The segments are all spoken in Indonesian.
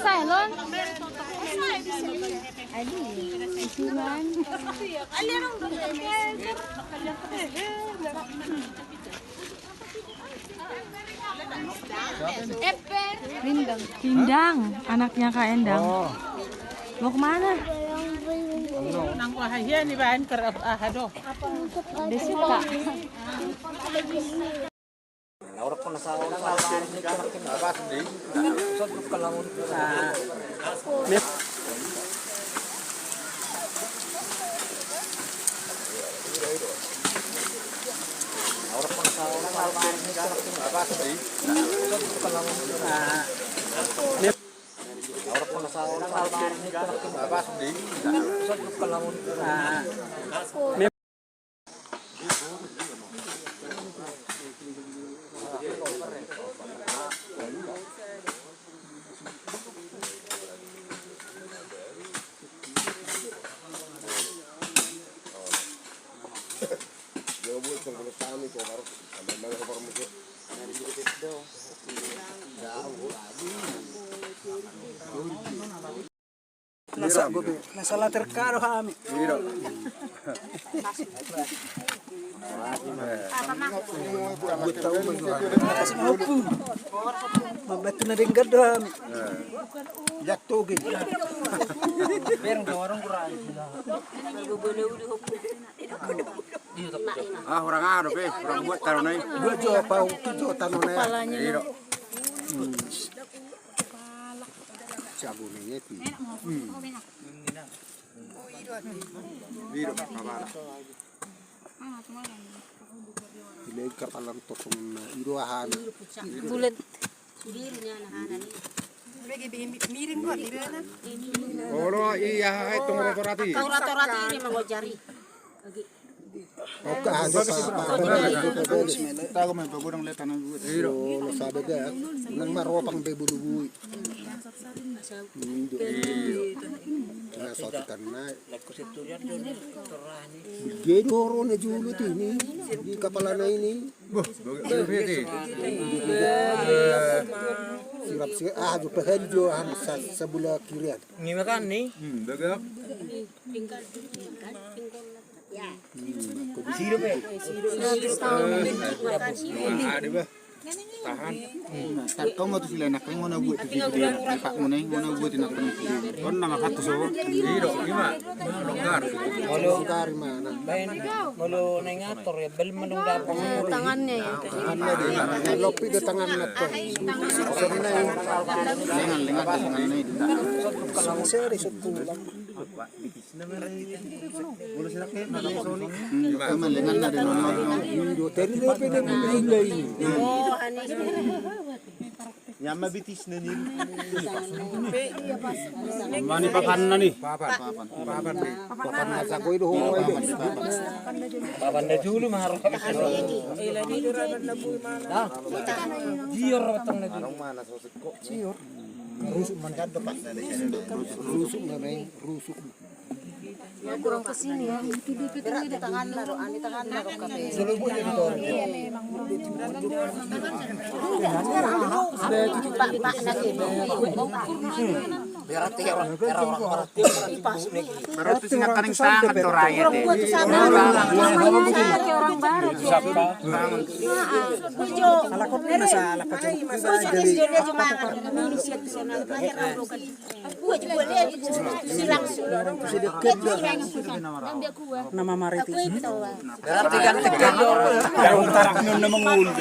Silon. Ali, isiman. Rindang. Rindang, anaknya Kak Endang. Mau kemana? Nang wahaya ni bahan ahado. Desika. Orang pun nasa orang apa sendiri? Satu kalamun. Orang pun nasa orang apa sendiri? Satu kalamun. Orang pun nasa orang apa sendiri? Satu kalamun. Nasa latar karo kami. Mabat na rin gado kami. Jatugin. Berang orang kurang. Orang ano pe, orang buat taruh naik. Dua jo pa tujuh tanong na. Sabu ni itu. Biro kabala. Ileg kapalang tokong na iruahan. Bulat. Oro iya itong rotorati. Rata-rata ini mengojari. Oka hado pa. Tago may pagurang letan ng buwan. Biro sabi ka nang maropang bebulubuy. Nasotikan na. Gedoro na julut ini di kapala na ini. Sirap sih jo pehel jo sa bula kirian. Ngimakan nih. Dagak. Sirup ya. Ada ba? Tahan. Kau mau tu sila nak kau mau buat tu dia. Pak mau buat nak kau. Kau nama kata so. Biro ima. Longgar. Longgar mana? Molo nengator ya bel menungdapang Tangannya ya. Tangannya di lopi di tangan na to. Lengan ni. Seri setulang. Mula sila kaya nakasoni. Kama lengan na din Biro teri na pwede bilay. Yang mabitis na nil. Mani pakan na ni. Papan na sa koy do hoy do. Papan dah dulu maharap. Jior batang na dulu. Mana sosok kok cior. Rusuk man kadto pak. Rusuk na nay, rusuk. Ya kurang kesini ya. Dikit-dikit ini di tangan lo, di tangan lo kami. Iya memang. Pak lagi. Berarti orang Berarti singa kaning sangat to rakyat. Buat tuh sana. Namanya kayak orang baru. Bujo. Alakot na sa alapat. Dia cuma minus ya di sana. Buat juga dia silang Nama mariti. berarti kan tegang orang. Yang tarak nun na mangul.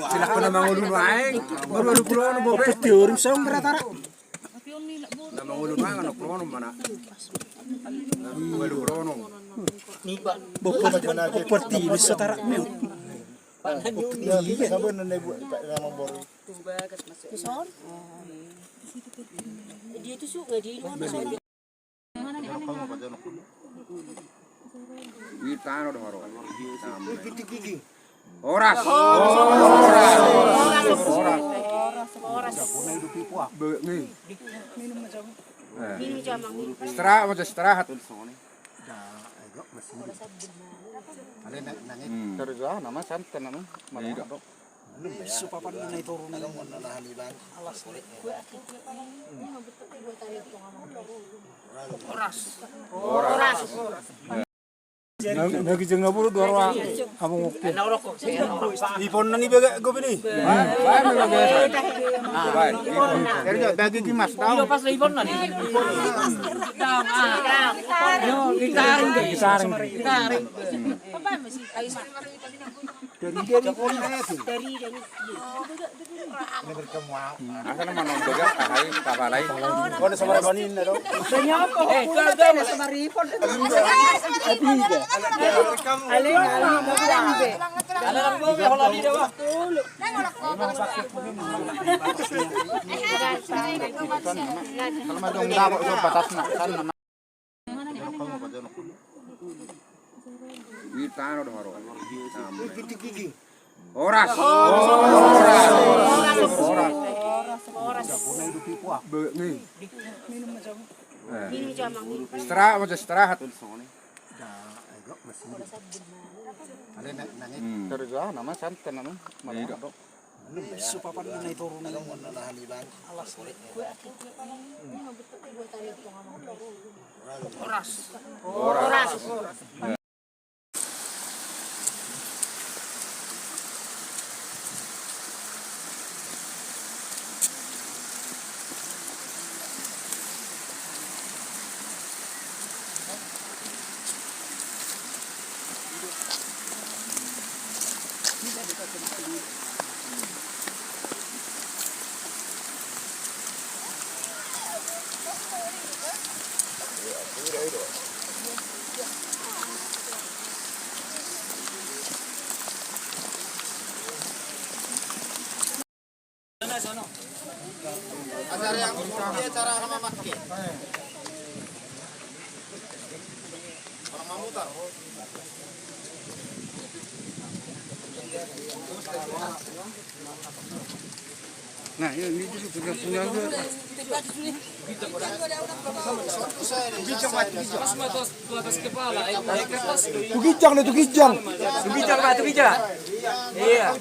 Sila ko na mangulun wae. Baru pulo no bobe. Teori sa beratara. Na mangulun wae ano prono mana. Baru prono. Seperti ini setara meu. dia itu suka di Witano do horo. Oras. Istirahat. Kerja nama santan nama. Supapan na ituro na lang nahanilan. Nagijeng na puro dua among ukti. Ipon na ni baga go bini. Pero dagi kimas daw. Asa naman ang baga kahay kabalay. Ko na sa marabanin na daw. Kalau madong dako sa batas na kan naman. Witano do haro. Oras. Istirahat. Kerja nama santan nama. Supapan na ituro na lang nahanilan. Nah, ini dulu punya Tugijang na tugijang. Iya.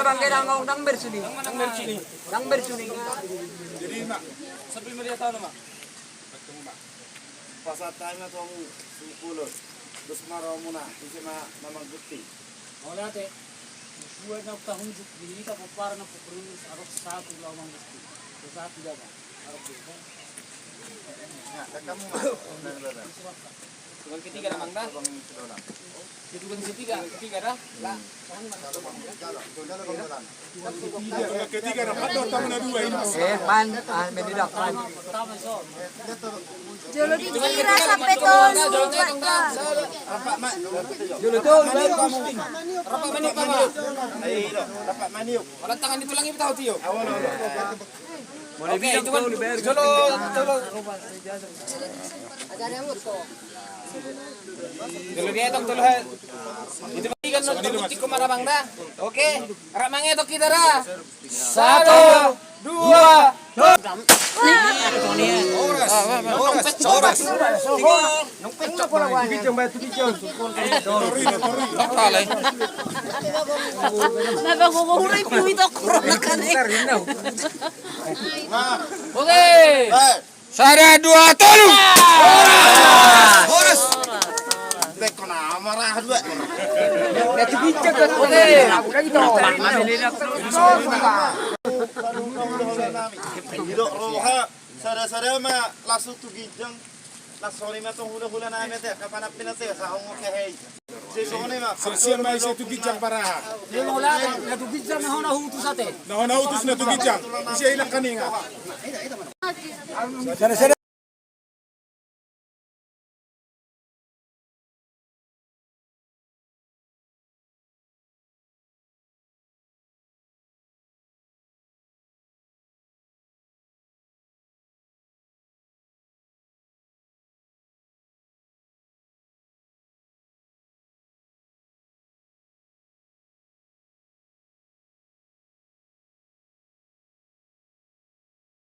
Bang kaya nang bersuni. Nang bersuni. Jadi mak, sambil melihat tahu mak. Pasat tayo na tong sungkulot. Terus maraw mo na, kasi mamang guti. Wala te. Buwan na tahun hindi ka para na pupurus arok sa ato lamang gusto. Sa ato daga. Arok dito. kamu Tugan ketiga na mangda. Tugan ketiga dah. Lah. Ketiga na patol tayo na dua ini. Pan, medidak pan. Tama so. Jolo dikira sampai ton. Dulu tu baru Rapak maniok pa ba? Ay, rapak maniok. Walang tangan dito lang ibitaw tiyo. Okay, itu kan dibayar. Jolo. Jolo dia tong tuluhan. Itu bagikan no tubuti ko marabang na. Okay. Ramang ito kita ra. 1, 2, 3. Nagaguguri piwito corona kan. Okay. Sada 2 tolu. Horas. Beko na marah dua. Hidok roha. Sada-sada ma langsung tugijang. Langsung lima tong hula-hula na amet ya. Kapan apin natin sa hong kehey. Sesone ma. Sesian mai sa tugijang paraha. Yung wala na tubigyan na hona hutos ate. Nahon utus na tugijang. Siya ilang kaninga. Sada-sada